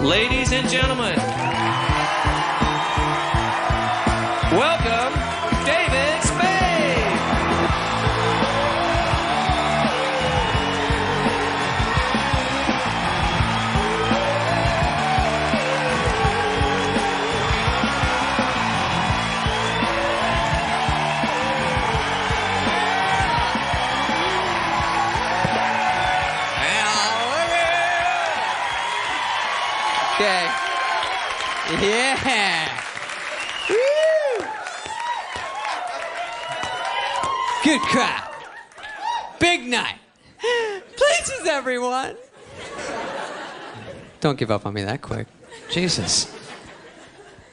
Ladies and gentlemen, welcome David Spade. Okay. Yeah. Woo. Good crowd. Big night. Places, everyone. Don't give up on me that quick. Jesus.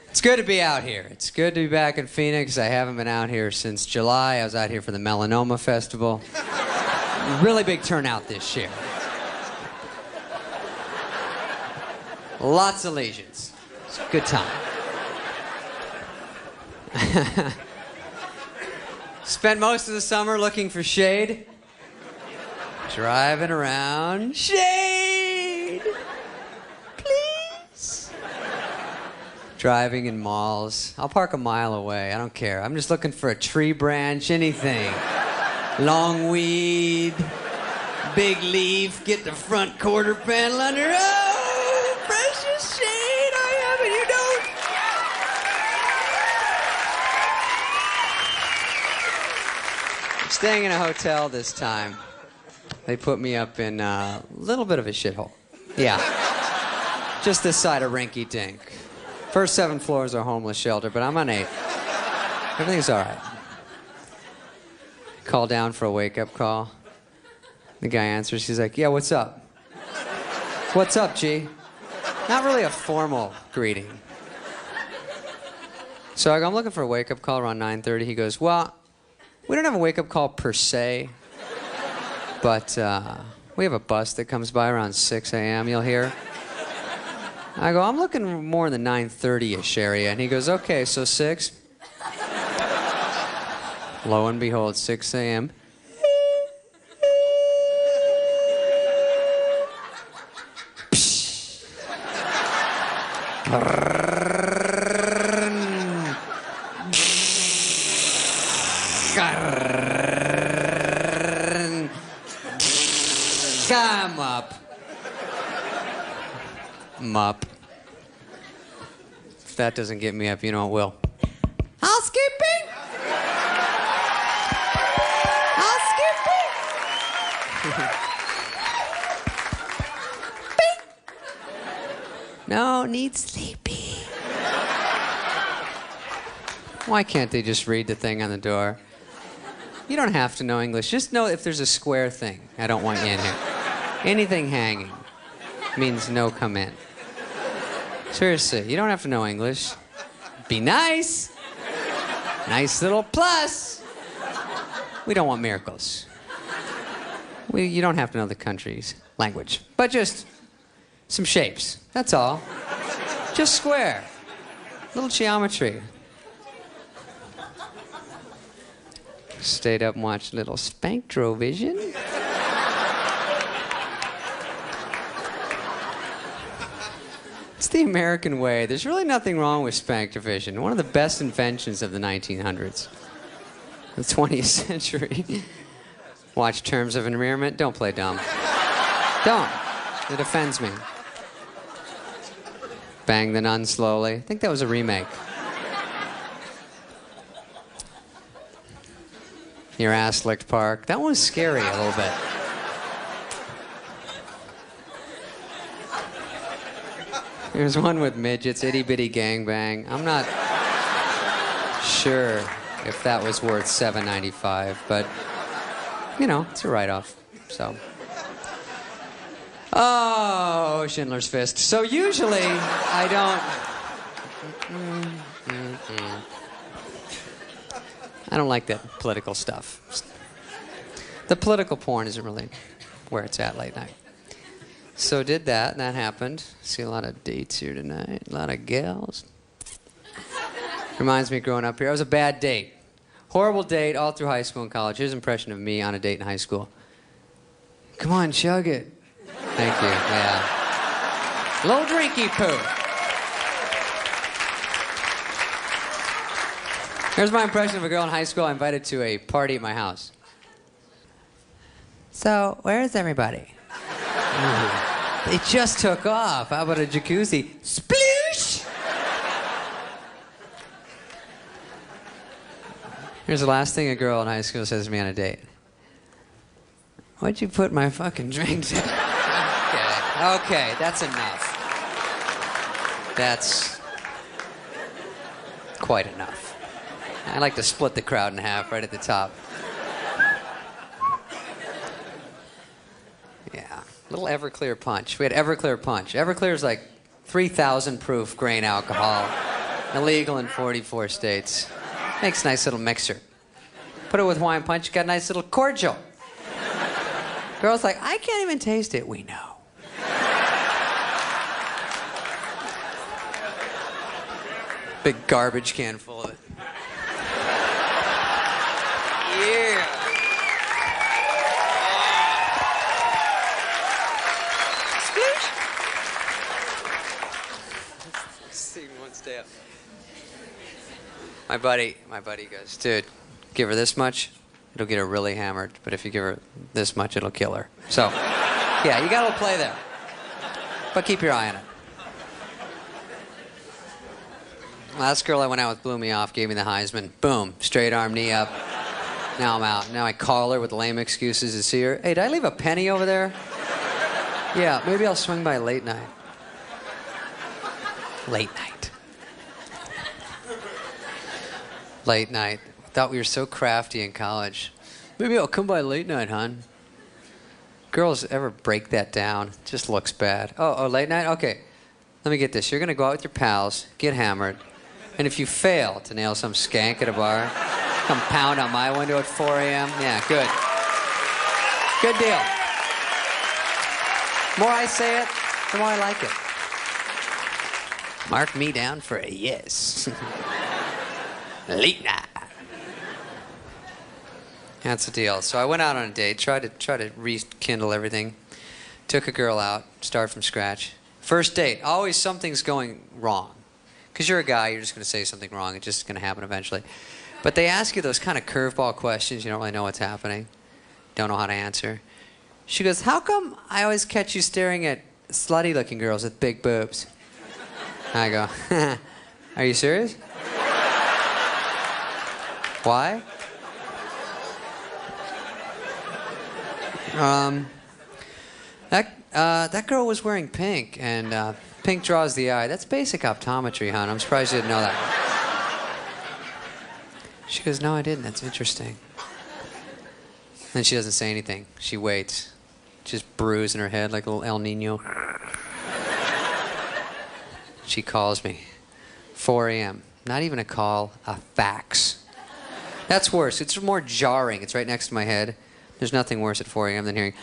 It's good to be out here. It's good to be back in Phoenix. I haven't been out here since July. I was out here for the Melanoma Festival. Really big turnout this year. Lots of lesions. It's a good time. Spent most of the summer looking for shade. Driving around. Shade! Please? Driving in malls. I'll park a mile away. I don't care. I'm just looking for a tree branch, anything. Long weed. Big leaf. Get the front quarter panel under. Oh, precious shade I have and you don't. I'm staying in a hotel this time. They put me up in a little bit of a shithole. Yeah. Just this side of Rinky Dink. First 7 floors are homeless shelter, but I'm on 8. Everything's all right. Call down for a wake-up call. The guy answers. He's like, yeah, what's up? What's up, G? Not really a formal greeting. So I go, I'm looking for a wake-up call around 9:30. He goes, well, we don't have a wake-up call per se, but we have a bus that comes by around 6 a.m. You'll hear. I go, I'm looking more in the 9:30-ish area. And he goes, okay, so 6. Lo and behold, 6 a.m. Come up. Mup. If that doesn't get me up, you know it will. Housekeeping? Housekeeping? Bing. No, need sleepy. Why can't they just read the thing on the door? You don't have to know English. Just know if there's a square thing, I don't want you in here. Anything hanging means no come in. Seriously, you don't have to know English. Be nice. Nice little plus. We don't want miracles. You don't have to know the country's language, but just some shapes. That's all. Just square. Little geometry. Stayed up and watched a little Spanktrovision. It's the American way. There's really nothing wrong with Spanktrovision. One of the best inventions of the 1900s. The 20th century. Watch Terms of Endearment. Don't play dumb. Don't. It offends me. Bang the Nun Slowly. I think that was a remake. Your Ass Licked Park. That one was scary a little bit. There's one with midgets, Itty Bitty Gang Bang. I'm not sure if that was worth $7.95, but, you know, it's a write-off, so. Oh, Schindler's Fist. So usually, I don't like that political stuff. The political porn isn't really where it's at late night. So did that, and that happened. See a lot of dates here tonight, a lot of gals. Reminds me of growing up here. I was a bad date. Horrible date all through high school and college. Here's an impression of me on a date in high school. Come on, chug it. Thank you, yeah. Little drinky poo. Here's my impression of a girl in high school I invited to a party at my house. So, where is everybody? They just took off. How about a jacuzzi? Sploosh! Here's the last thing a girl in high school says to me on a date. What'd you put my fucking drinks in? Okay, that's enough. That's quite enough. I like to split the crowd in half right at the top. Yeah, little Everclear punch. We had Everclear punch. Everclear's like 3,000 proof grain alcohol, illegal in 44 states. Makes a nice little mixer. Put it with Hawaiian punch, you got a nice little cordial. Girl's like, I can't even taste it. We know. Big garbage can full of it. Yeah. See one stay up. My buddy goes, dude, give her this much, it'll get her really hammered. But if you give her this much, it'll kill her. So, yeah, you got a little play there. But keep your eye on it. Last girl I went out with blew me off, gave me the Heisman. Boom, straight arm, knee up. Now I'm out. Now I call her with lame excuses to see her. Hey, did I leave a penny over there? Yeah, maybe I'll swing by late night. Late night. Late night. Thought we were so crafty in college. Maybe I'll come by late night, hon. Girls ever break that down? Just looks bad. Oh, late night? Okay. Let me get this. You're going to go out with your pals, get hammered, and if you fail to nail some skank at a bar, come pound on my window at 4 a.m. Yeah, good. Good deal. The more I say it, the more I like it. Mark me down for a yes. Late night. That's the deal. So I went out on a date, tried to rekindle everything. Took a girl out, start from scratch. First date, always something's going wrong. Because you're a guy, you're just going to say something wrong. It's just going to happen eventually. But they ask you those kind of curveball questions. You don't really know what's happening. Don't know how to answer. She goes, how come I always catch you staring at slutty-looking girls with big boobs? I go, are you serious? Why? That girl was wearing pink, and pink draws the eye. That's basic optometry, hon. I'm surprised you didn't know that. She goes, no, I didn't. That's interesting. Then she doesn't say anything. She waits. Just bruising her head like a little El Nino. She calls me. 4 a.m. Not even a call, a fax. That's worse. It's more jarring. It's right next to my head. There's nothing worse at 4 a.m. than hearing...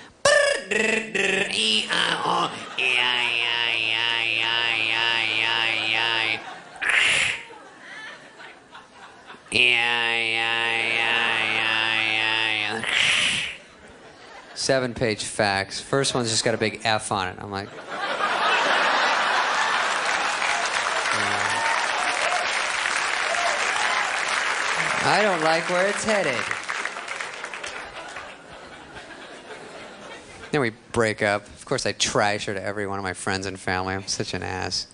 Seven-page fax. First one's just got a big F on it. I'm like... I don't like where it's headed. Then we break up. Of course, I trash her to every one of my friends and family. I'm such an ass.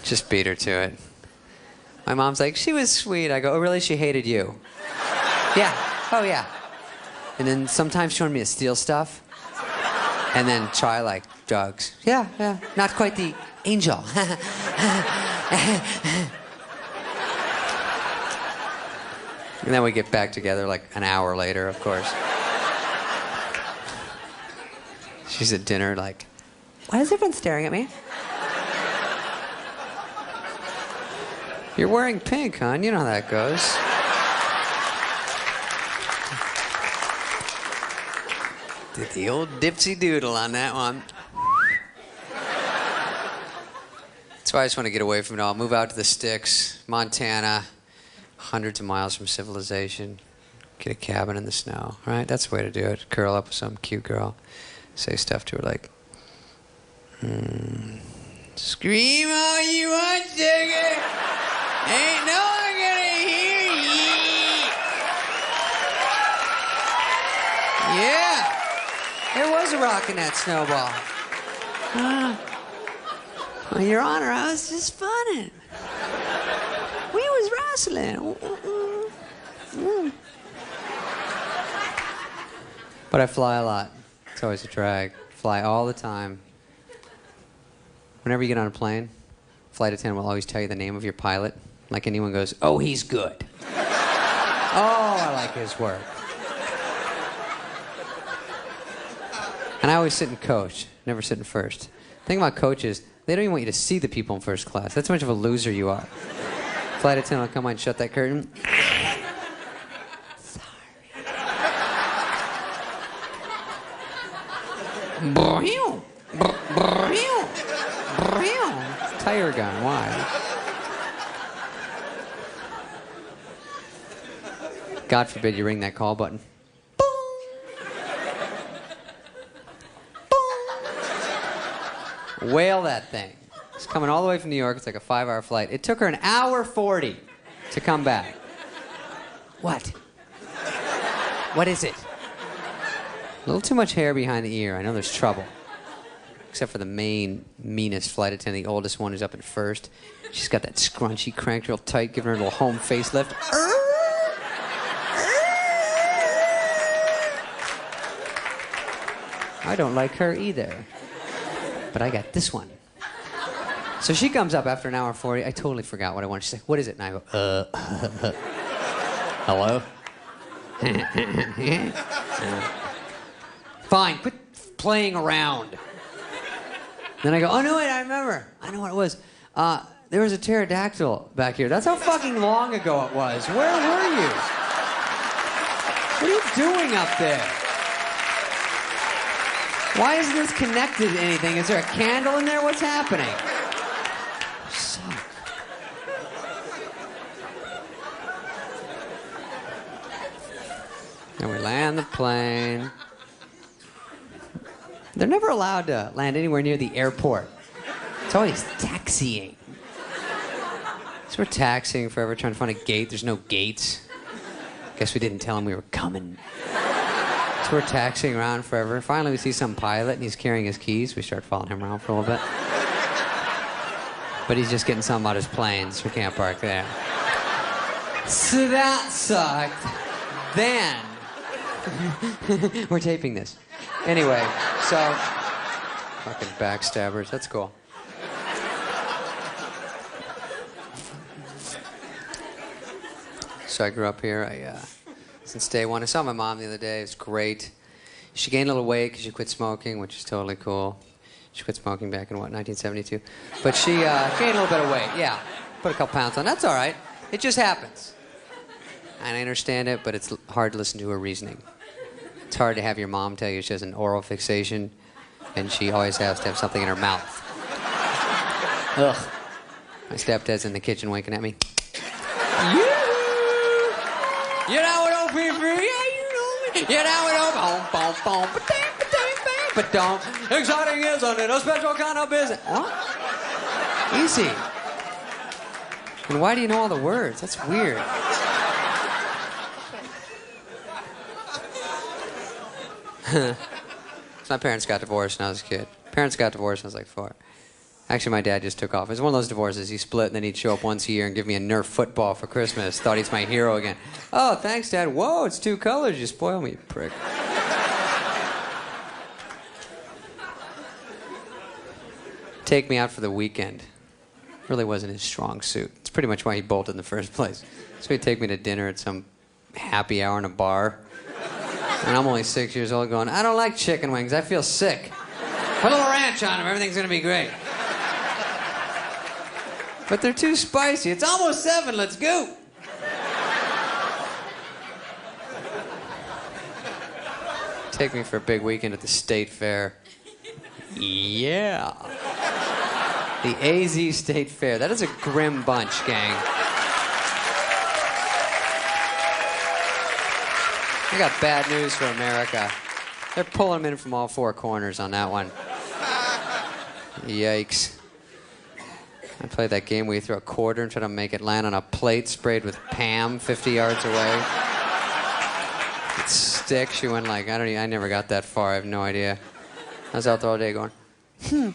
Just beat her to it. My mom's like, she was sweet. I go, oh, really? She hated you? Yeah. Oh, yeah. And then sometimes she wanted me to steal stuff. And then try, like, drugs. Yeah. Not quite the angel. And then we get back together like an hour later, of course. She's at dinner like, why is everyone staring at me? You're wearing pink, hon. You know how that goes. Did the old dipsy doodle on that one. That's why I just want to get away from it all. Move out to the sticks, Montana. Hundreds of miles from civilization. Get a cabin in the snow, right? That's the way to do it. Curl up with some cute girl. Say stuff to her like, Scream all you want, sugar. Ain't no one gonna hear ye. Yeah. There was a rock in that snowball. Well, Your Honor, I was just funning. We was wrestling. But I fly a lot. It's always a drag. Fly all the time. Whenever you get on a plane, flight attendant will always tell you the name of your pilot. Like anyone goes, oh, he's good. Oh, I like his work. And I always sit in coach, never sit in first. The thing about coach is, they don't even want you to see the people in first class. That's how much of a loser you are. Flight attendant will come on and shut that curtain. Tire gun, why? God forbid you ring that call button. Whale that thing. It's coming all the way from New York. It's like a 5-hour flight. It took her an hour 40 to come back. What? What is it? A little too much hair behind the ear. I know there's trouble. Except for the main, meanest flight attendant, the oldest one who's up at first. She's got that scrunchy cranked real tight, giving her a little home facelift. I don't like her either. But I got this one. So she comes up after an hour 40. I totally forgot what I wanted. She's like, what is it? And I go, hello? Fine, quit playing around. Then I go, oh, no, wait, I remember. I know what it was. There was a pterodactyl back here. That's how fucking long ago it was. Where were you? What are you doing up there? Why isn't this connected to anything? Is there a candle in there? What's happening? You suck. And we land the plane. They're never allowed to land anywhere near the airport. It's always taxiing. So we're taxiing forever, trying to find a gate. There's no gates. Guess we didn't tell him we were coming. So we're taxiing around forever. Finally, we see some pilot, and he's carrying his keys. We start following him around for a little bit. But he's just getting something about his plane, so we can't park there. So that sucked. Then, we're taping this. Anyway, so, fucking backstabbers, that's cool. So I grew up here, since day one. I saw my mom the other day, it was great. She gained a little weight because she quit smoking, which is totally cool. She quit smoking back in, 1972? But she gained a little bit of weight, yeah. Put a couple pounds on, that's all right. It just happens. And I understand it, but it's hard to listen to her reasoning. It's hard to have your mom tell you she has an oral fixation, and she always has to have something in her mouth. Ugh. My stepdad's in the kitchen winking at me. You know what OP3? Yeah, you know me. You know what OP... But don't. Exciting isn't it? A special kind of business. What? Easy. And why do you know all the words? That's weird. So my parents got divorced when I was a kid. Parents got divorced when I was like 4. Actually, my dad just took off. It was one of those divorces. He split, and then he'd show up once a year and give me a Nerf football for Christmas. Thought he's my hero again. Oh, thanks, Dad. Whoa, it's 2 colors. You spoil me, you prick. Take me out for the weekend. Really wasn't his strong suit. It's pretty much why he bolted in the first place. So he'd take me to dinner at some happy hour in a bar. And I'm only 6 years old going, I don't like chicken wings. I feel sick. Put a little ranch on them. Everything's going to be great. But they're too spicy. It's almost 7. Let's go. Take me for a big weekend at the State Fair. Yeah. The AZ State Fair. That is a grim bunch, gang. I got bad news for America. They're pulling them in from all 4 corners on that one. Yikes. I played that game where you throw a quarter and try to make it land on a plate sprayed with Pam 50 yards away. It sticks. She went like, I never got that far. I have no idea. I was out there all day going, King!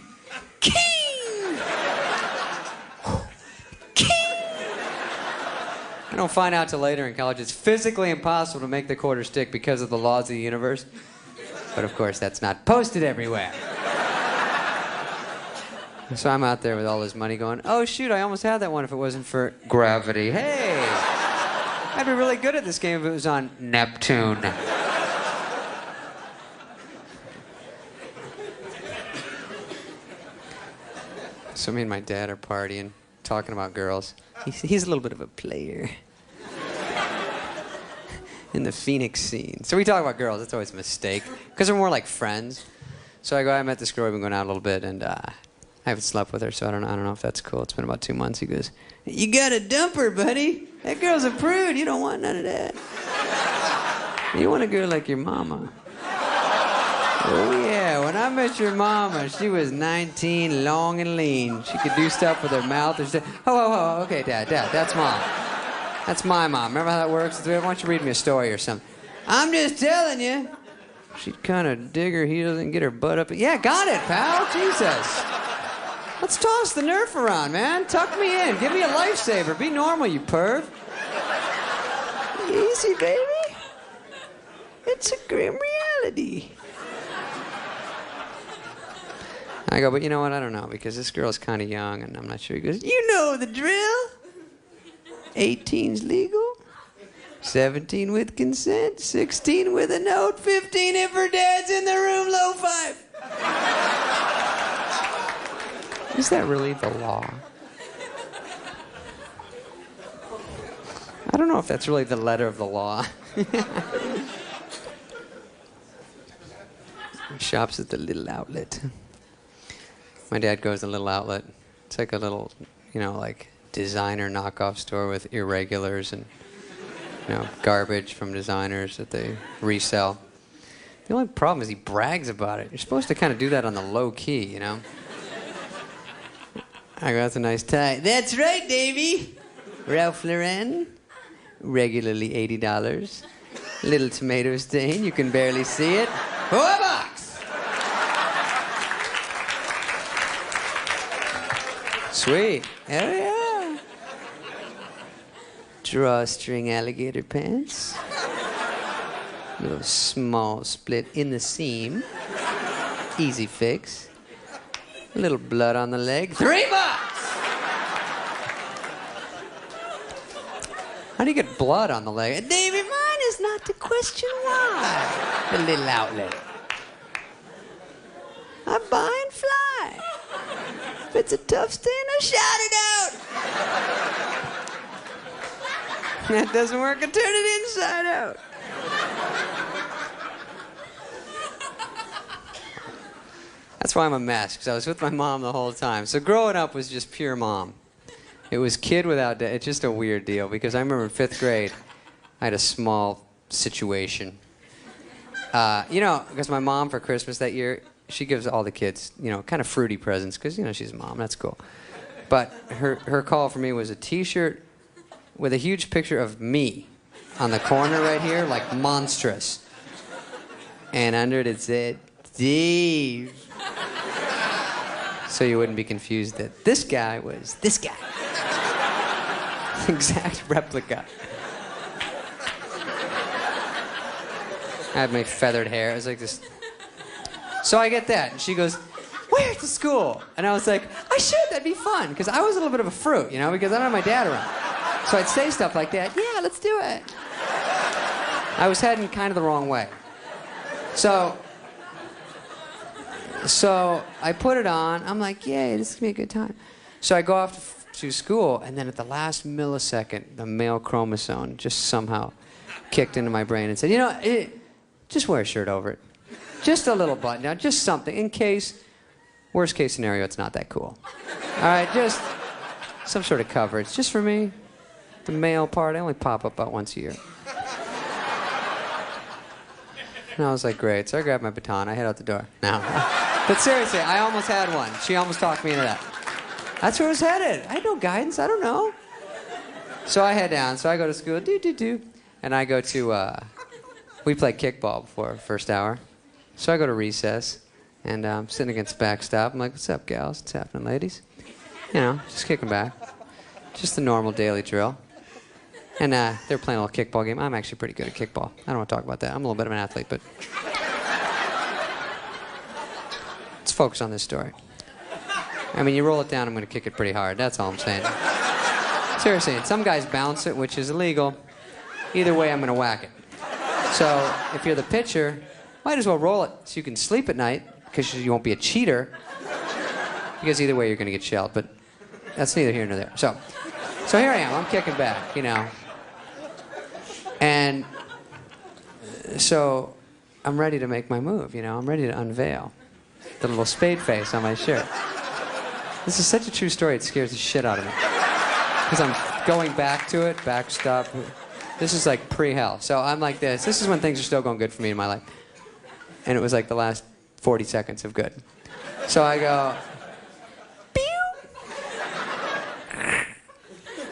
I don't find out till later in college it's physically impossible to make the quarter stick because of the laws of the universe. But of course, that's not posted everywhere. So I'm out there with all this money going, oh shoot, I almost had that one if it wasn't for gravity. Hey! I'd be really good at this game if it was on Neptune. So me and my dad are partying, talking about girls. He's a little bit of a player in the Phoenix scene. So we talk about girls. It's always a mistake because we're more like friends. So I go, I met this girl. We've been going out a little bit, and I haven't slept with her, so I don't know if that's cool. It's been about 2 months. He goes, you gotta dump her, buddy. That girl's a prude. You don't want none of that. You want a girl like your mama. Oh yeah, when I met your mama, she was 19, long and lean. She could do stuff with her mouth. Okay, Dad, that's Mom. That's my mom. Remember how that works? Why don't you read me a story or something? I'm just telling you. She'd kind of dig her heels and get her butt up. Yeah, got it, pal. Jesus. Let's toss the Nerf around, man. Tuck me in. Give me a lifesaver. Be normal, you perv. Easy, baby. It's a grim reality. I go, but you know what? I don't know, because this girl's kind of young, and I'm not sure. He goes, you know the drill. 18's legal, 17 with consent, 16 with a note, 15 if her dad's in the room, low five. Is that really the law? I don't know if that's really the letter of the law. Shops at the little outlet. My dad goes to the little outlet. It's like a little, like designer knockoff store with irregulars and, garbage from designers that they resell. The only problem is he brags about it. You're supposed to kind of do that on the low key, I go, that's a nice tie. That's right, Davey. Ralph Lauren, regularly $80. Little tomato stain, you can barely see it. For a box. Sweet. Hell yeah. Drawstring alligator pants. Little small split in the seam. Easy fix. A little blood on the leg. $3. How do you get blood on the leg? David, mine is not to question why. The little outlet. I buy and fly. If it's a tough stain, I shout it out. That doesn't work, I turn it inside out. That's why I'm a mess, because I was with my mom the whole time. So growing up was just pure mom. It was kid without dad. It's just a weird deal, because I remember in 5th grade, I had a small situation. Because my mom for Christmas that year, she gives all the kids, kind of fruity presents, because, she's a mom. That's cool. But her call for me was a T-shirt with a huge picture of me on the corner right here, like monstrous. And under it said, Dave. So you wouldn't be confused that this guy was this guy. Exact replica. I had my feathered hair. It was like this. So I get that, and she goes, wear it to school. And I was like, I should, that'd be fun. Because I was a little bit of a fruit, because I don't have my dad around. So I'd say stuff like that, yeah, let's do it. I was heading kind of the wrong way. So I put it on. I'm like, yay, this is going to be a good time. So I go off to school, and then at the last millisecond, the male chromosome just somehow kicked into my brain and said, just wear a shirt over it. Just a little button down, just something, in case, worst case scenario, it's not that cool. All right, just some sort of coverage. Just for me, the male part, I only pop up about once a year. And I was like, great. So I grabbed my baton, I head out the door. No. But seriously, I almost had one. She almost talked me into that. That's where I was headed. I had no guidance. I don't know. So I head down. So I go to school. And I go to, we played kickball before first hour. So I go to recess. And I'm sitting against the backstop. I'm like, what's up, gals? What's happening, ladies? You know, just kicking back. Just the normal daily drill. And they're playing a little kickball game. I'm actually pretty good at kickball. I don't want to talk about that. I'm a little bit of an athlete, but... Let's focus on this story. I mean, you roll it down, I'm going to kick it pretty hard. That's all I'm saying. Seriously, and some guys bounce it, which is illegal. Either way, I'm going to whack it. So if you're the pitcher, might as well roll it so you can sleep at night, because you won't be a cheater. Because either way, you're going to get shelled. But that's neither here nor there. So here I am. I'm kicking back, you know. And so I'm ready to make my move, you know. I'm ready to unveil the little spade face on my shirt. This is such a true story, it scares the shit out of me. Because I'm going back to it, backstop. This is like pre-hell. So I'm like this. This is when things are still going good for me in my life. And it was like the last 40 seconds of good. So I go, pew!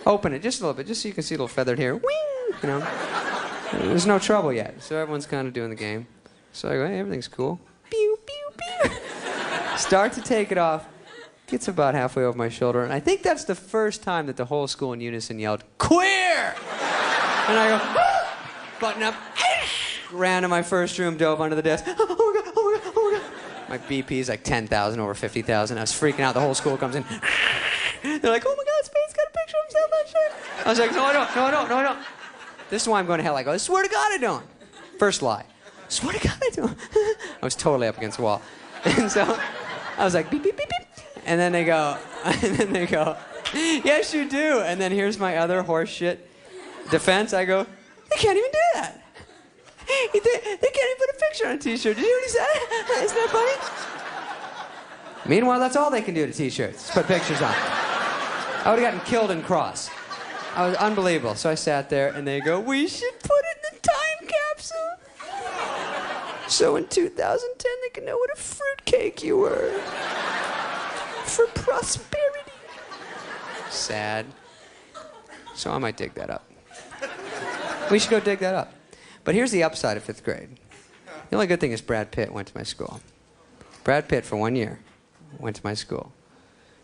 Open it just a little bit, just so you can see a little feathered hair. Wing! You know? There's no trouble yet. So everyone's kind of doing the game. So I go, hey, everything's cool. Pew, pew, pew. Start to take it off. Gets about halfway over my shoulder, and I think that's the first time that the whole school in unison yelled, queer! And I go, button up, ran to my first room, dove under the desk. Oh my God, oh my God, oh my God. My BP's like 10,000 over 50,000. I was freaking out. The whole school comes in. They're like, oh my God, Spade's got a picture of himself on shirt. I was like, no, I don't, no, I don't, no, I don't. This is why I'm going to hell. I go, I swear to God I don't. First lie. Swear to God I don't. I was totally up against the wall. And so I was like, beep, beep, beep, beep. And then they go, yes, you do. And then here's my other horseshit defense. I go, they can't even do that. They can't even put a picture on a T-shirt. Did you hear what he said? Isn't that funny? Meanwhile, that's all they can do to T-shirts. Put pictures on. I would have gotten killed in cross. I was unbelievable. So I sat there, and they go, we should put it in the time capsule. So in 2010, they can know what a fruitcake you were. For prosperity. Sad. So I might dig that up. We should go dig that up. But here's the upside of 5th grade. The only good thing is Brad Pitt went to my school. Brad Pitt, for 1 year, went to my school.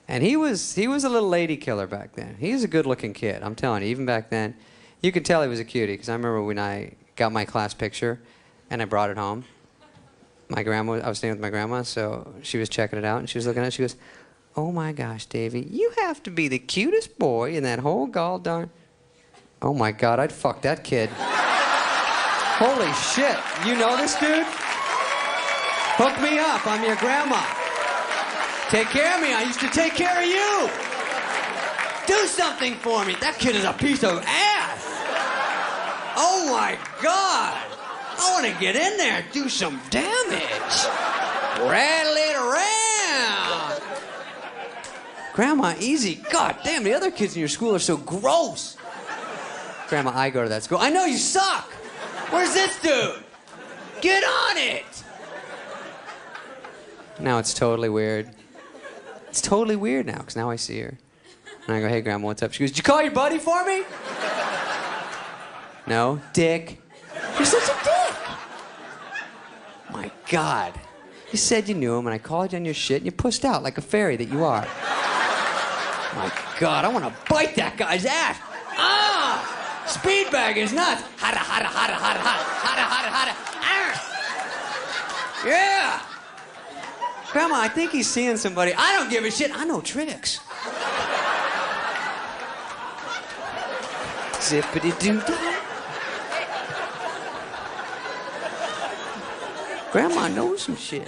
And he was a little lady killer back then. He was a good-looking kid, I'm telling you. Even back then, you could tell he was a cutie, because I remember when I got my class picture and I brought it home. I was staying with my grandma, so she was checking it out, and she was looking at it. She goes, oh my gosh, Davey, you have to be the cutest boy in that whole gall darn... Oh my God, I'd fuck that kid. Holy shit, you know this dude? Hook me up, I'm your grandma. Take care of me, I used to take care of you. Do something for me, that kid is a piece of ass. Oh my God, I want to get in there and do some damage. Rattle it around. Grandma, easy. God damn, the other kids in your school are so gross. Grandma, I go to that school. I know you suck. Where's this dude? Get on it. Now it's totally weird. It's totally weird now, because now I see her. And I go, hey, Grandma, what's up? She goes, did you call your buddy for me? No, dick. You're such a dick. My God. You said you knew him, and I called you on your shit, and you pussed out like a fairy that you are. My God, I want to bite that guy's ass. Ah! Speedbag is nuts. Hada, hada, hada, hada, hada, hada, hada, hada. Yeah! Grandma, I think he's seeing somebody. I don't give a shit. I know tricks. Zippity-doo-dah. Grandma knows some shit.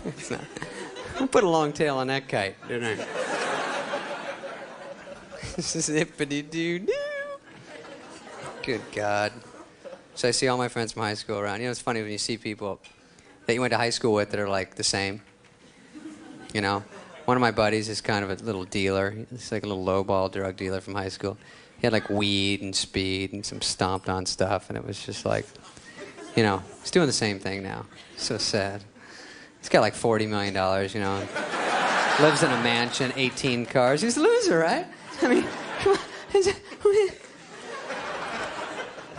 It's not. I put a long tail on that kite, didn't I? Zippity-doo-doo. Good God. So I see all my friends from high school around. You know, it's funny when you see people that you went to high school with that are like the same. You know? One of my buddies is kind of a little dealer. He's like a little lowball drug dealer from high school. He had like weed and speed and some stomped on stuff, and it was just like, you know, he's doing the same thing now. So sad. He's got like $40 million, you know. Lives in a mansion, 18 cars. He's a loser, right? I mean, come on.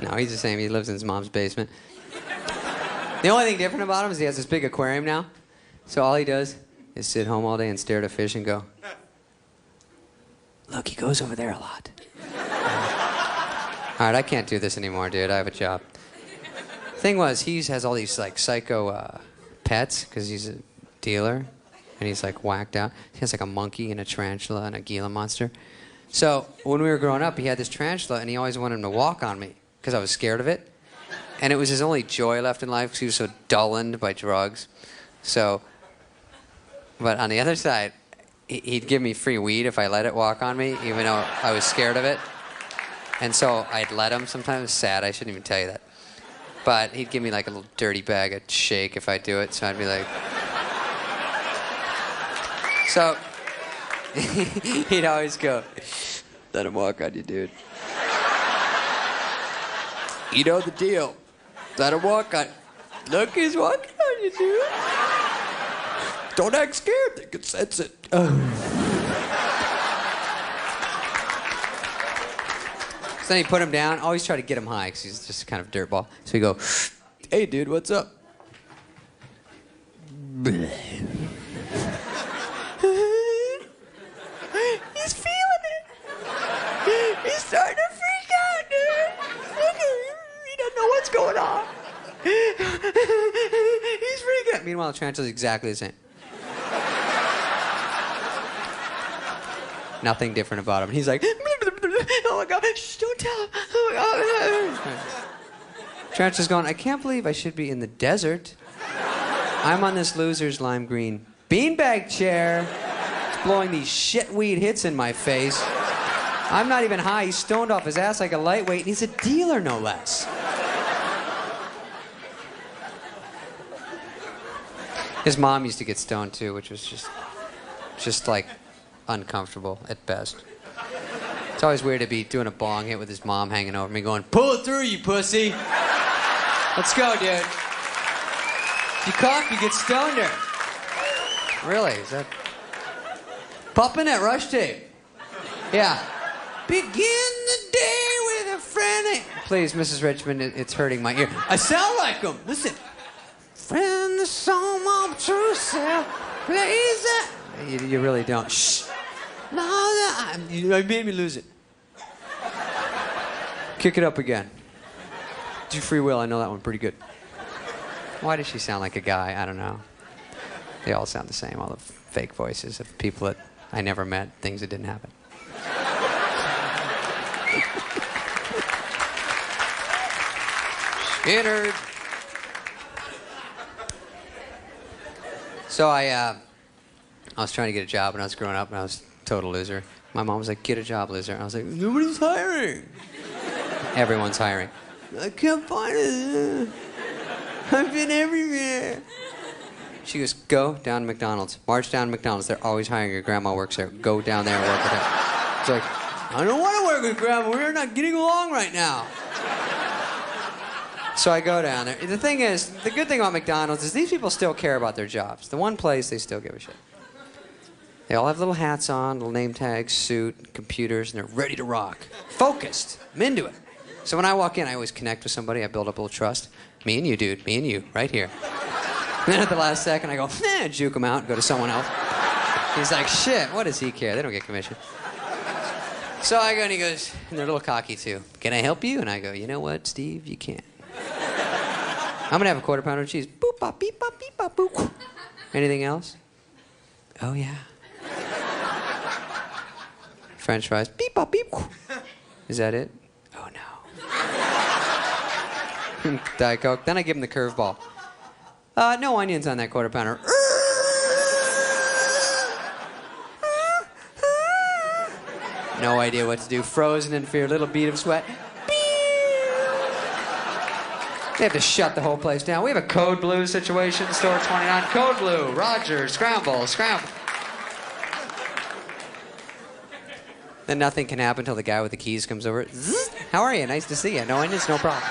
No, he's the same. He lives in his mom's basement. The only thing different about him is he has this big aquarium now. So all he does is sit home all day and stare at a fish and go, look, he goes over there a lot. All right, I can't do this anymore, dude. I have a job. Thing was, he has all these like psycho pets because he's a dealer and he's like whacked out. He has like a monkey and a tarantula and a Gila monster. So when we were growing up, he had this tarantula and he always wanted him to walk on me because I was scared of it. And it was his only joy left in life because he was so dullened by drugs. So, but on the other side, he'd give me free weed if I let it walk on me, even though I was scared of it. And so I'd let him. Sometimes it's sad. I shouldn't even tell you that. But he'd give me like a little dirty bag of shake if I do it. So I'd be like... So he'd always go, let him walk on you, dude. You know the deal. Let him walk on. Look, he's walking on you, dude. Don't act scared. They can sense it. So then you put him down. Always try to get him high because he's just kind of dirtball. So you go, hey, dude, what's up? He's feeling it. He's starting to freak out, dude. Look at him. He doesn't know what's going on. He's freaking out. Meanwhile, the tarantula's exactly the same. Nothing different about him. He's like, oh my God, shh, don't tell him. Oh my God. Tarantula's going, I can't believe I should be in the desert. I'm on this loser's lime green beanbag chair. It's blowing these shitweed hits in my face. I'm not even high. He's stoned off his ass like a lightweight, and he's a dealer, no less. His mom used to get stoned too, which was just like uncomfortable at best. It's always weird to be doing a bong hit with his mom hanging over me going, pull it through, you pussy. Let's go, dude. If you cough, you get stoned. Really? Is that... Popping that rush tape. Yeah. Begin the day with a friend. Please, Mrs. Richmond, it's hurting my ear. I sound like him. Listen. Friend, the song of true self. Please. You really don't. Shh. No, you made me lose it. Kick it up again. Do free will. I know that one pretty good. Why does she sound like a guy? I don't know. They all sound the same. All the fake voices of people that I never met, things that didn't happen. Skinner. So I was trying to get a job when I was growing up, and I was a total loser. My mom was like, get a job, loser. And I was like, nobody's hiring. Everyone's hiring. I can't find it. I've been everywhere. She goes, go down to McDonald's. March down to McDonald's. They're always hiring. Your grandma works there. Go down there and work with her. It's like, I don't want to work with grandma. We're not getting along right now. So I go down there. The thing is, the good thing about McDonald's is these people still care about their jobs. The one place they still give a shit. They all have little hats on, little name tags, suit, computers, and they're ready to rock. Focused. I'm into it. So when I walk in, I always connect with somebody. I build up a little trust. Me and you, dude. Me and you. Right here. And then at the last second, I go, juke him out and go to someone else. He's like, shit, what does he care? They don't get commission. So I go and he goes, and they're a little cocky too. Can I help you? And I go, you know what, Steve? You can't. I'm gonna have a quarter pounder of cheese. Boop, bop, beep, bop, beep, bop, boop. Anything else? Oh, yeah. French fries. Beep, bop, beep. Is that it? Oh, no. Diet Coke. Then I give him the curveball. No onions on that quarter pounder. No idea what to do. Frozen in fear. Little bead of sweat. They have to shut the whole place down. We have a Code Blue situation, store 29. Code Blue, Roger, scramble, scramble. Then nothing can happen until the guy with the keys comes over. Zzz, how are you? Nice to see you. No onions, no problem.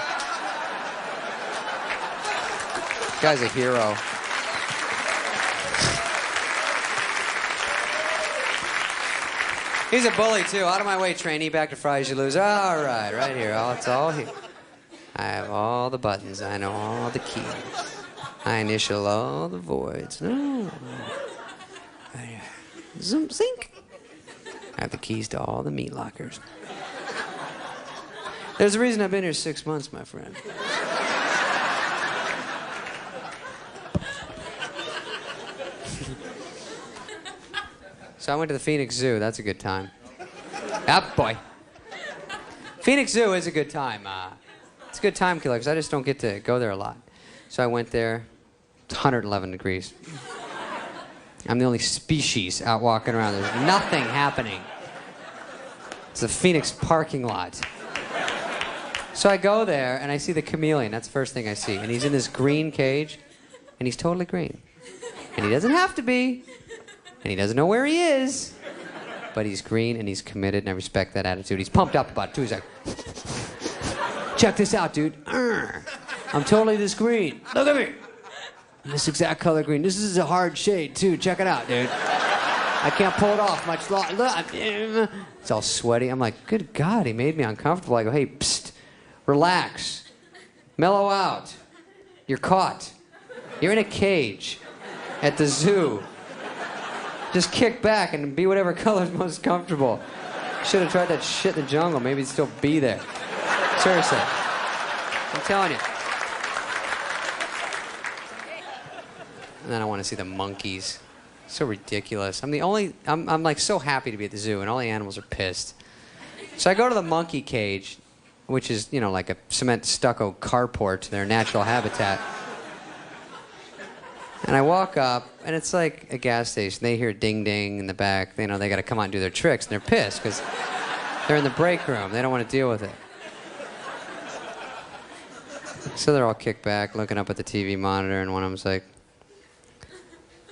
Guy's a hero. He's a bully, too. Out of my way, trainee. Back to fries, you lose. All right here. It's all here. I have all the buttons. I know all the keys. I initial all the voids. No. Zoom, zink. I have the keys to all the meat lockers. There's a reason I've been here 6 months, my friend. So I went to the Phoenix Zoo. That's a good time. Ah, boy. Phoenix Zoo is a good time. It's a good time killer because I just don't get to go there a lot. So I went there. It's 111 degrees. I'm the only species out walking around. There's nothing happening. It's the Phoenix parking lot. So I go there and I see the chameleon. That's the first thing I see. And he's in this green cage, and he's totally green. And he doesn't have to be. And he doesn't know where he is, but he's green and he's committed, and I respect that attitude. He's pumped up about it, too. He's like, check this out, dude. I'm totally this green. Look at me. I'm this exact color green. This is a hard shade, too. Check it out, dude. I can't pull it off much longer. Look. It's all sweaty. I'm like, good God, he made me uncomfortable. I go, hey, psst, relax. Mellow out. You're caught. You're in a cage at the zoo. Just kick back and be whatever color's most comfortable. Should have tried that shit in the jungle. Maybe it'd still be there. Seriously. I'm telling you. And then I want to see the monkeys. So ridiculous. I'm like so happy to be at the zoo, and all the animals are pissed. So I go to the monkey cage, which is, you know, like a cement stucco carport to their natural habitat. And I walk up, and it's like a gas station. They hear ding ding in the back. You know, they got to come out and do their tricks, and they're pissed because they're in the break room. They don't want to deal with it. So they're all kicked back, looking up at the TV monitor, and one of them's like,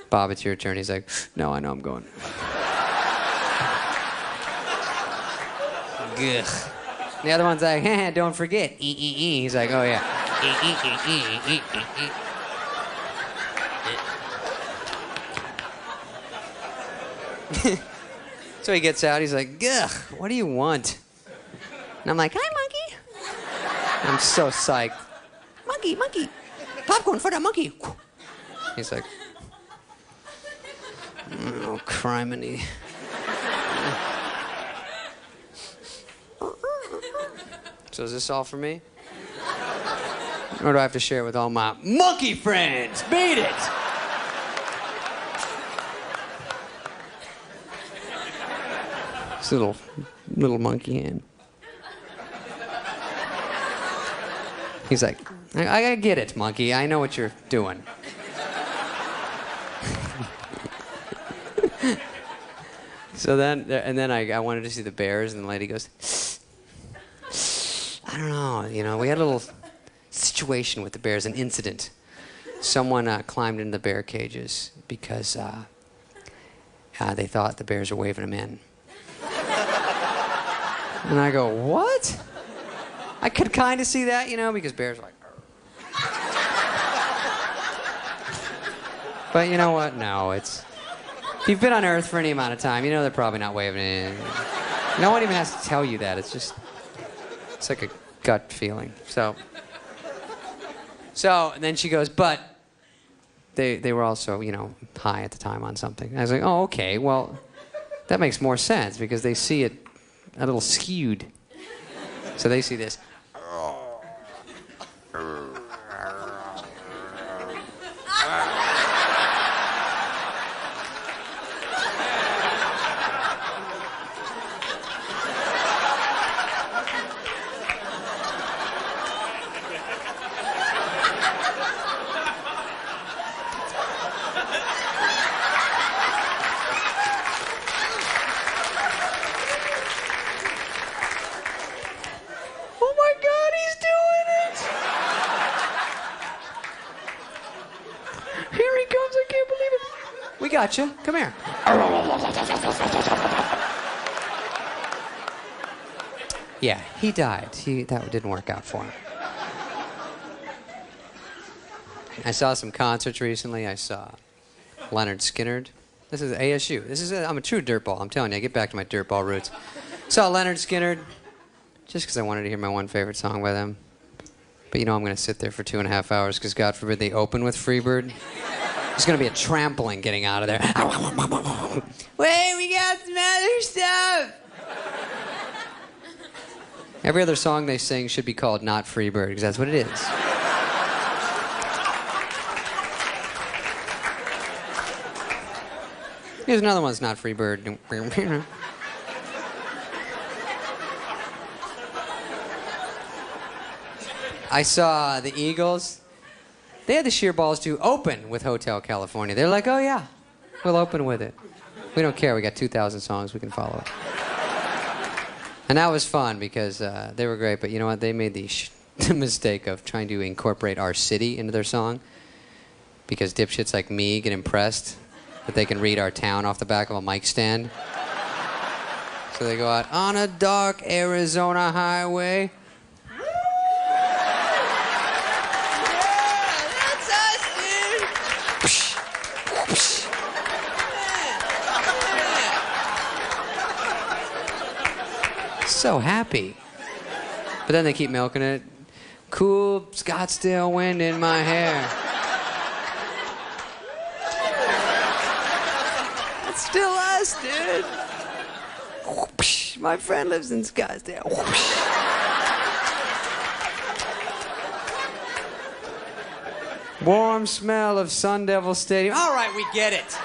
Bob, it's your turn. He's like, no, I know I'm going. Gugh. The other one's like, don't forget, E. He's like, oh, yeah. E. So he gets out, he's like, ugh, what do you want? And I'm like, hi, monkey. I'm so psyched. Monkey. Popcorn for the monkey. He's like, oh, criminy. So is this all for me? Or do I have to share it with all my monkey friends? Beat it! This little monkey hand. He's like, I get it, monkey. I know what you're doing. So then I wanted to see the bears, and the lady goes, I don't know, you know, we had a little situation with the bears, an incident. Someone climbed into the bear cages because they thought the bears were waving them in. And I go, what? I could kind of see that, you know, because bears are like, but you know what? No, it's... If you've been on Earth for any amount of time, you know they're probably not waving in. No one even has to tell you that. It's just... It's like a gut feeling. So and then she goes, but they were also, you know, high at the time on something. And I was like, oh, okay, well, that makes more sense because they see it a little skewed. So they see this. We got you. Come here. Yeah, he died. That didn't work out for him. I saw some concerts recently. I saw Leonard Skinner. This is ASU. I'm a true dirtball. I'm telling you, I get back to my dirtball roots. Saw Leonard Skinner just because I wanted to hear my one favorite song by them. But you know I'm going to sit there for 2.5 hours because God forbid they open with Freebird. There's going to be a trampling getting out of there. Wait, we got some other stuff. Every other song they sing should be called Not Freebird because that's what it is. Here's another one that's not Freebird. I saw the Eagles. They had the sheer balls to open with Hotel California. They're like, oh yeah, we'll open with it. We don't care. We got 2,000 songs we can follow. And that was fun because they were great. But you know what? They made the mistake of trying to incorporate our city into their song because dipshits like me get impressed that they can read our town off the back of a mic stand. So they go out, on a dark Arizona highway. So happy. But then they keep milking it. Cool Scottsdale wind in my hair. It's still us, dude. My friend lives in Scottsdale. Warm smell of Sun Devil Stadium. All right, we get it.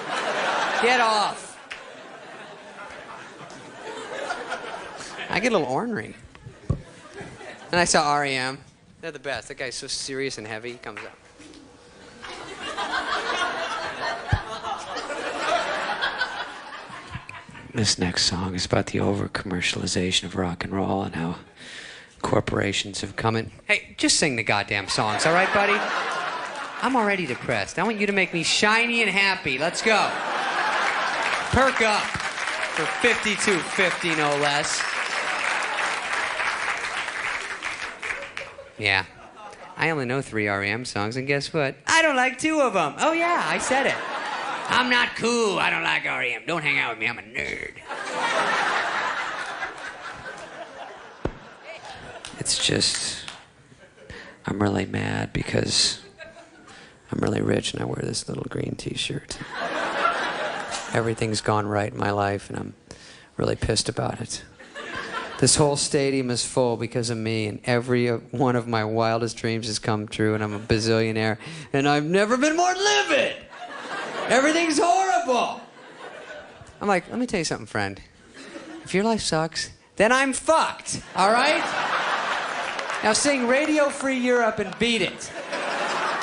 Get off. I get a little ornery. And I saw REM. They're the best. That guy's so serious and heavy. He comes up. This next song is about the over-commercialization of rock and roll and how corporations have come in. Hey, just sing the goddamn songs, all right, buddy? I'm already depressed. I want you to make me shiny and happy. Let's go. Perk up for $52.50, no less. Yeah. I only know 3 REM songs, and guess what? I don't like 2 of them. Oh, yeah, I said it. I'm not cool. I don't like REM. Don't hang out with me. I'm a nerd. It's just, I'm really mad because I'm really rich and I wear this little green t-shirt. Everything's gone right in my life and I'm really pissed about it. This whole stadium is full because of me, and every one of my wildest dreams has come true, and I'm a bazillionaire, and I've never been more livid! Everything's horrible! I'm like, let me tell you something, friend. If your life sucks, then I'm fucked, all right? Now sing Radio Free Europe and beat it.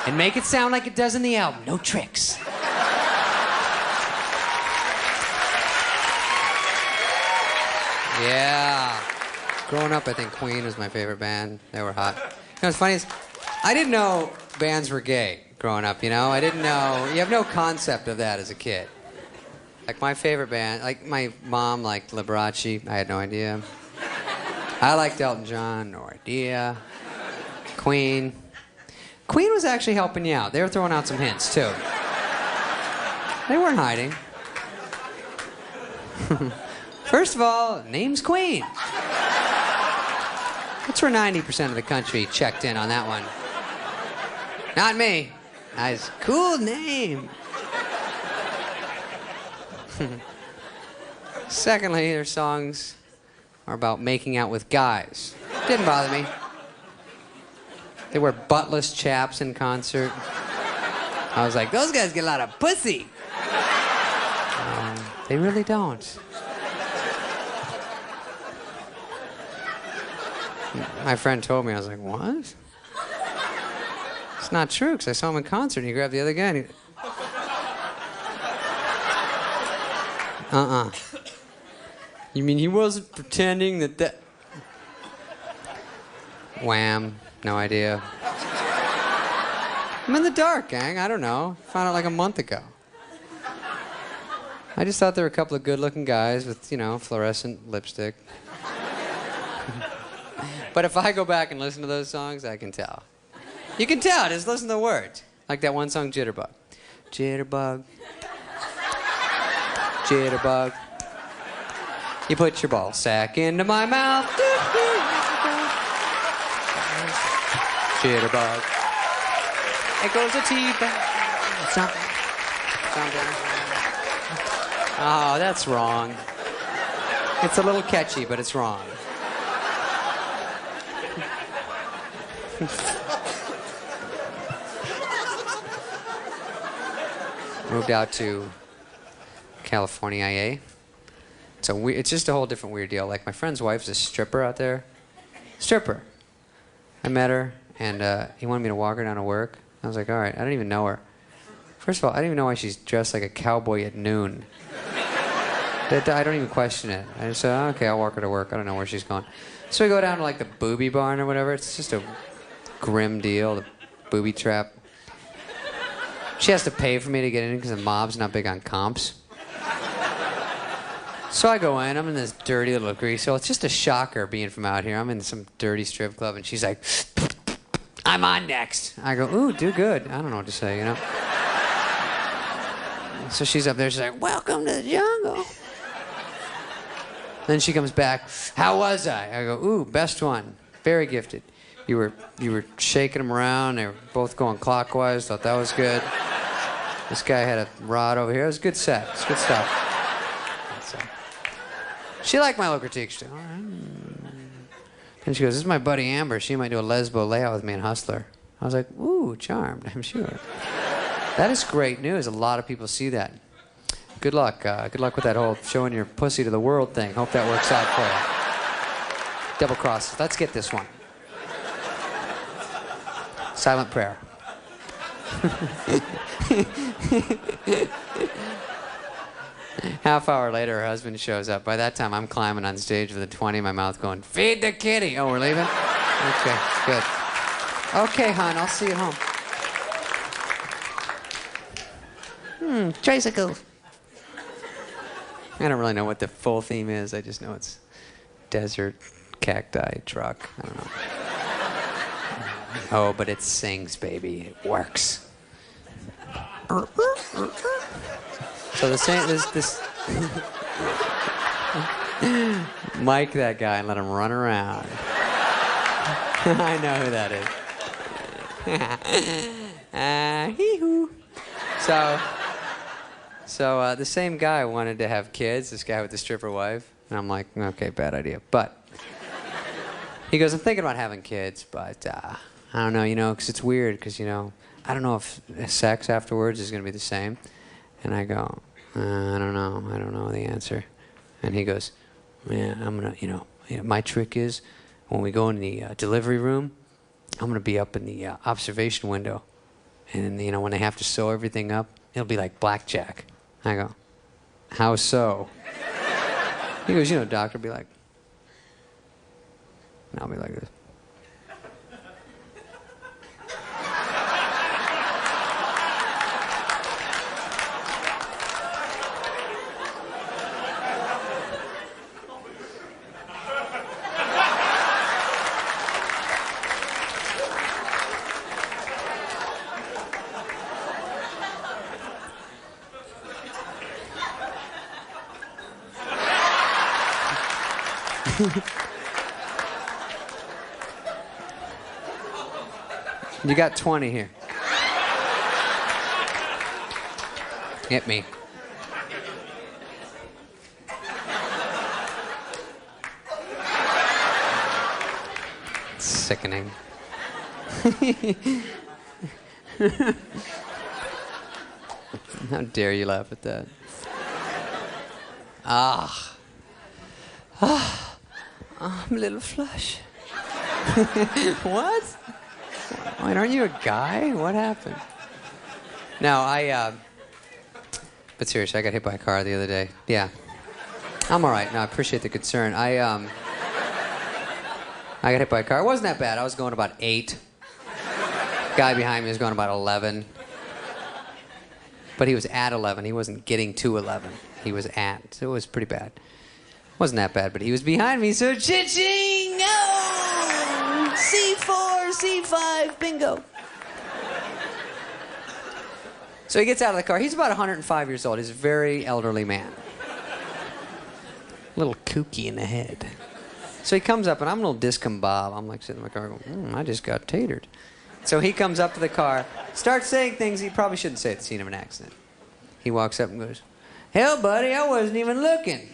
And make it sound like it does in the album. No tricks. Yeah. Growing up, I think Queen was my favorite band. They were hot. You know what's funny is, I didn't know bands were gay growing up, you know? I didn't know. You have no concept of that as a kid. Like, my favorite band, like, my mom liked Liberace. I had no idea. I liked Elton John. No idea. Queen. Queen was actually helping you out. They were throwing out some hints, too. They weren't hiding. First of all, name's Queen. That's where 90% of the country checked in on that one. Not me. Nice, cool name. Secondly, their songs are about making out with guys. Didn't bother me. They wear buttless chaps in concert. I was like, those guys get a lot of pussy. They really don't. My friend told me, I was like, what? It's not true, because I saw him in concert, and he grabbed the other guy, and he... You mean he wasn't pretending that... Wham. No idea. I'm in the dark, gang. I don't know. Found out like a month ago. I just thought there were a couple of good-looking guys with, you know, fluorescent lipstick. But if I go back and listen to those songs, I can tell. You can tell, just listen to the words. Like that one song, Jitterbug. Jitterbug. Jitterbug. You put your ball sack into my mouth. Jitterbug. It goes a tea-bag. Something. Oh, that's wrong. It's a little catchy, but it's wrong. Moved out to California, IA. It's just a whole different weird deal. Like, my friend's wife's a stripper out there. Stripper. I met her, and he wanted me to walk her down to work. I was like, all right, I don't even know her. First of all, I don't even know why she's dressed like a cowboy at noon. I don't even question it. I just said, oh, okay, I'll walk her to work. I don't know where she's going. So we go down to, like, the booby barn or whatever. It's just a grim deal, the booby trap. She has to pay for me to get in because the mob's not big on comps. So I go in. I'm in this dirty little grease hole. It's just a shocker being from out here. I'm in some dirty strip club, and she's like, I'm on next. I go, ooh, do good. I don't know what to say, you know? So she's up there. She's like, welcome to the jungle. Then she comes back. How was I? I go, ooh, best one. Very gifted. You were shaking them around. They were both going clockwise. Thought that was good. This guy had a rod over here. It was a good set. It's good stuff. She liked my little critique. She said, all right. And she goes, this is my buddy Amber. She might do a lesbo layout with me in Hustler. I was like, ooh, charmed, I'm sure. That is great news. A lot of people see that. Good luck. Good luck with that whole showing your pussy to the world thing. Hope that works out for you. Double crosses. Let's get this one. Silent prayer. Half hour later, her husband shows up. By that time, I'm climbing on stage with a 20 in my mouth going, feed the kitty. Oh, we're leaving? Okay, good. Okay, hon, I'll see you home. Tricycle. I don't really know what the full theme is. I just know it's desert, cacti, truck. I don't know. Oh, but it sings, baby. It works. So the same, this Mike that guy and let him run around. I know who that is. Hee-hoo. So the same guy wanted to have kids, this guy with the stripper wife. And I'm like, okay, bad idea. But he goes, I'm thinking about having kids, but I don't know, because it's weird, because, I don't know if sex afterwards is going to be the same. And I go, I don't know the answer. And he goes, man, I'm going to, my trick is when we go in the delivery room, I'm going to be up in the observation window. And, when they have to sew everything up, it'll be like blackjack. I go, how so? He goes, doctor will be like, and I'll be like this. You got 20 here. Hit me. Sickening. How dare you laugh at that? I'm a little flush. What? Wait, aren't you a guy? What happened? No, but seriously, I got hit by a car the other day. Yeah. I'm all right. No, I appreciate the concern. I got hit by a car. It wasn't that bad. I was going about 8. Guy behind me was going about 11. But he was at 11. He wasn't getting to 11. He was at. So it was pretty bad. Wasn't that bad, but he was behind me, so cha-ching! Oh! C4, C5, bingo. So he gets out of the car. He's about 105 years old. He's a very elderly man. kooky in the head. So he comes up, and I'm a little discombobulated. I'm like sitting in my car going, I just got tatered. So he comes up to the car, starts saying things he probably shouldn't say at the scene of an accident. He walks up and goes, hell, buddy, I wasn't even looking.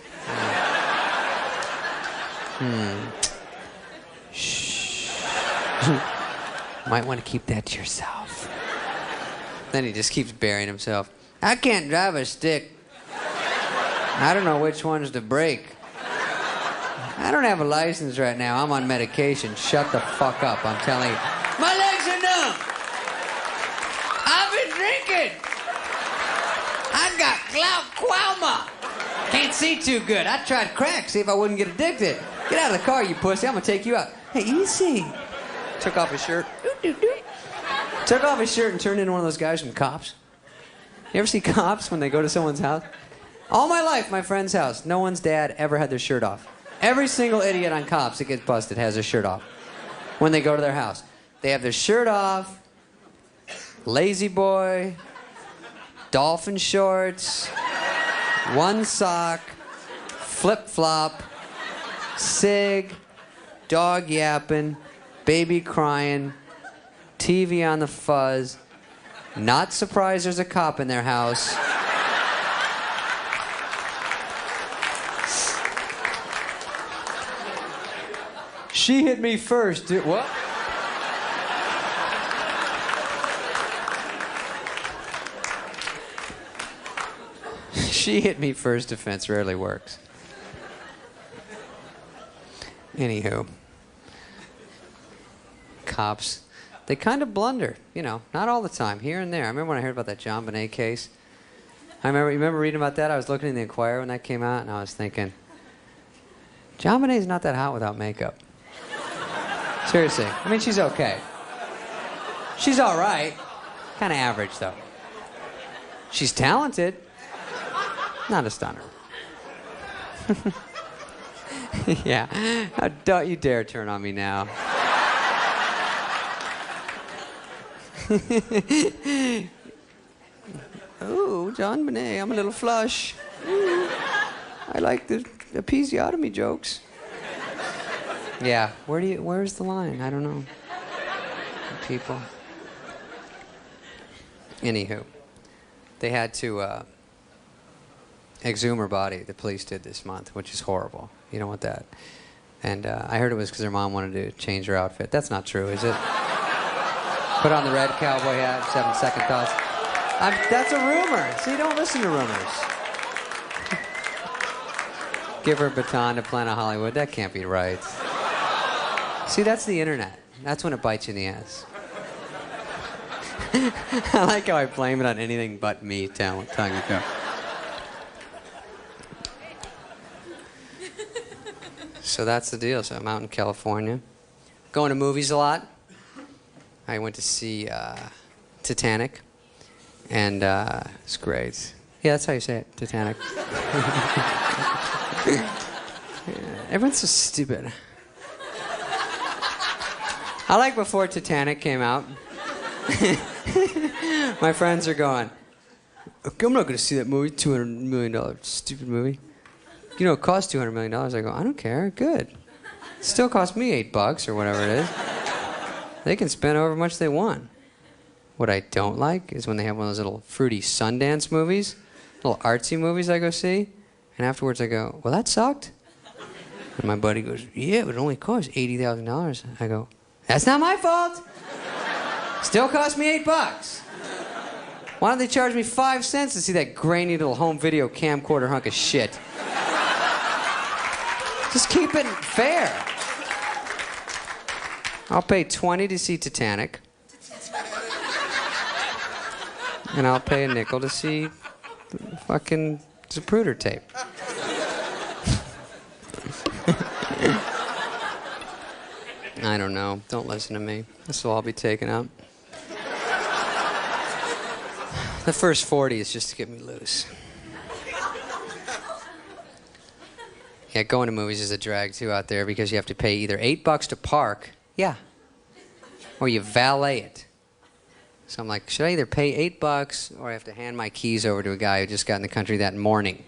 Shh. Might want to keep that to yourself. Then he just keeps burying himself. I can't drive a stick. I don't know which one's to brake. I don't have a license right now. I'm on medication. Shut the fuck up, I'm telling you. My legs are numb. I've been drinking. I got glaucoma. Can't see too good. I tried crack, see if I wouldn't get addicted. Get out of the car, you pussy. I'm gonna take you out. Hey, easy. Took off his shirt. Took off his shirt and turned into one of those guys from Cops. You ever see Cops when they go to someone's house? All my life, my friend's house, no one's dad ever had their shirt off. Every single idiot on Cops that gets busted has their shirt off when they go to their house. They have their shirt off, lazy boy, dolphin shorts, one sock, flip-flop, cig, dog yapping, baby crying, TV on the fuzz. Not surprised there's a cop in their house. She hit me first. What? She hit me first defense rarely works. Anywho. Cops. They kind of blunder, you know, not all the time, here and there. I remember when I heard about that John Bonet case. You remember reading about that? I was looking in the Enquirer when that came out, and I was thinking, John Bonet's not that hot without makeup. Seriously. I mean, she's okay. She's all right. Kind of average, though. She's talented. Not a stunner. Yeah. Don't you dare turn on me now. Oh, John Bonet, I'm a little flush. Ooh, I like the episiotomy jokes. Yeah, where's the line? I don't know. People. Anywho, they had to exhume her body, the police did this month, which is horrible. You don't want that. And I heard it was because her mom wanted to change her outfit. That's not true, is it? Put on the red cowboy hat, just having second thoughts. That's a rumor. See, don't listen to rumors. Give her a baton to Planet Hollywood. That can't be right. See, that's the internet. That's when it bites you in the ass. I like how I blame it on anything but me time ago. So that's the deal. So I'm out in California. Going to movies a lot. I went to see Titanic, and it's great. Yeah, that's how you say it, Titanic. Yeah, everyone's so stupid. I like before Titanic came out. My friends are going, I'm not going to see that movie, $200 million, stupid movie. You know, it cost $200 million. I go, I don't care, good. It still cost me $8 or whatever it is. They can spend however much they want. What I don't like is when they have one of those little fruity Sundance movies, little artsy movies I go see, and afterwards I go, well, that sucked. And my buddy goes, yeah, but it only cost $80,000. I go, that's not my fault. Still cost me $8. Why don't they charge me 5 cents to see that grainy little home video camcorder hunk of shit? Just keep it fair. I'll pay $20 to see Titanic. And I'll pay a nickel to see the fucking Zapruder tape. I don't know. Don't listen to me. This will all be taken out. The first 40 is just to get me loose. Yeah, going to movies is a drag, too, out there, because you have to pay either $8 to park, yeah, or you valet it. So I'm like, should I either pay $8 or I have to hand my keys over to a guy who just got in the country that morning?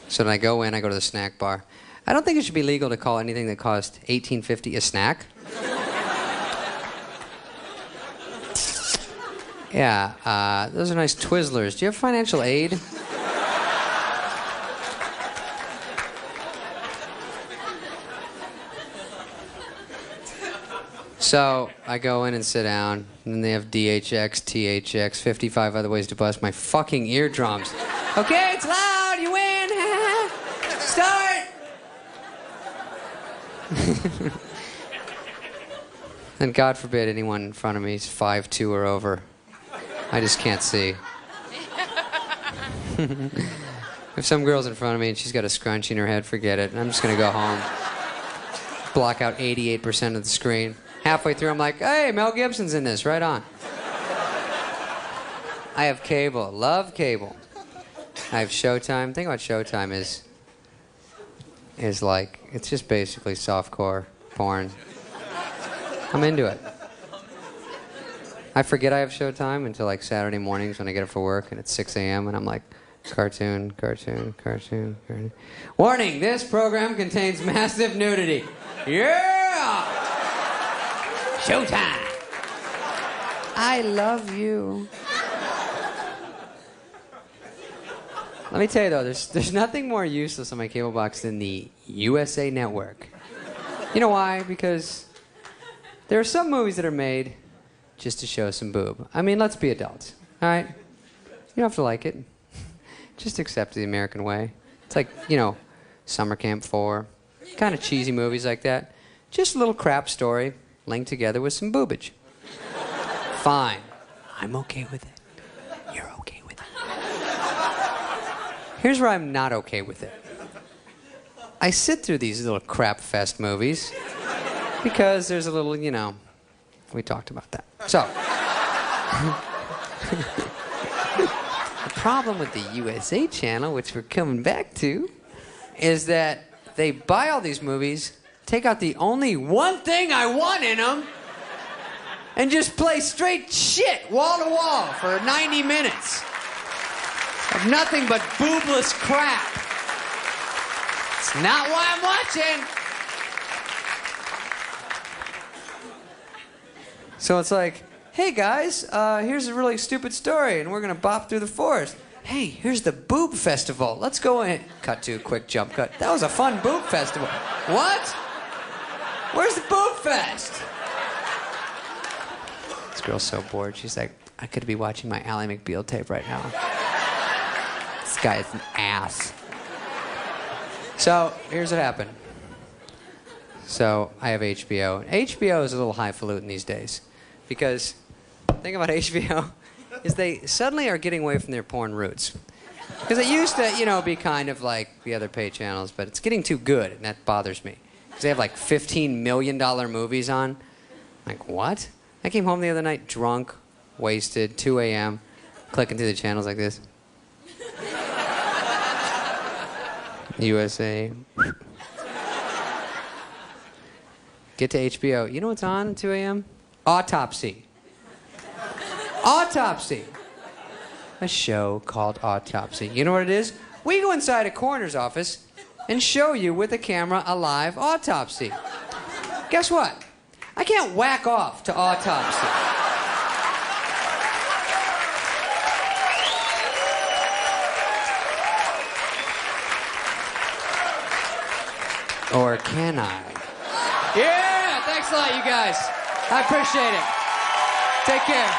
So then I go to the snack bar. I don't think it should be legal to call anything that cost $18.50 a snack. Yeah, those are nice Twizzlers. Do you have financial aid? So I go in and sit down, and then they have DHX, THX, 55 other ways to bust my fucking eardrums. Okay, it's loud, you win. Start. And God forbid anyone in front of me is 5'2" or over. I just can't see. If some girl's in front of me and she's got a scrunchie in her head, forget it. I'm just gonna go home. Block out 88% of the screen. Halfway through, I'm like, hey, Mel Gibson's in this, right on. I have cable, love cable. I have Showtime. The thing about Showtime is like, it's just basically softcore porn. I'm into it. I forget I have Showtime until like Saturday mornings when I get up for work and it's 6 a.m. and I'm like, cartoon. Warning, this program contains massive nudity. Yeah! Showtime! I love you. Let me tell you though, there's nothing more useless on my cable box than the USA Network. You know why? Because there are some movies that are made just to show some boob. I mean, let's be adults, all right? You don't have to like it. Just accept the American way. It's like, Summer Camp 4, kind of cheesy movies like that. Just a little crap story linked together with some boobage. Fine. I'm okay with it. You're okay with it. Here's where I'm not okay with it. I sit through these little crap fest movies because there's a little, we talked about that. So, the problem with the USA channel, which we're coming back to, is that they buy all these movies, take out the only one thing I want in them, and just play straight shit wall to wall for 90 minutes of nothing but boobless crap. It's not why I'm watching. So it's like, hey guys, here's a really stupid story, and we're gonna bop through the forest. Hey, here's the boob festival. Let's go in. Cut to a quick jump cut. That was a fun boob festival. What? Where's the boob fest? This girl's so bored. She's like, I could be watching my Ally McBeal tape right now. This guy is an ass. So, here's what happened. So, I have HBO. HBO is a little highfalutin these days. Because the thing about HBO is they suddenly are getting away from their porn roots. Because it used to, be kind of like the other pay channels, but it's getting too good, and that bothers me. Because they have like $15 million movies on. Like, what? I came home the other night drunk, wasted, 2 a.m., clicking through the channels like this. USA. Get to HBO. You know what's on at 2 a.m.? Autopsy. Autopsy. A show called Autopsy. You know what it is? We go inside a coroner's office and show you with a camera a live autopsy. Guess what? I can't whack off to Autopsy. Or can I? Yeah, thanks a lot, you guys. I appreciate it. Take care.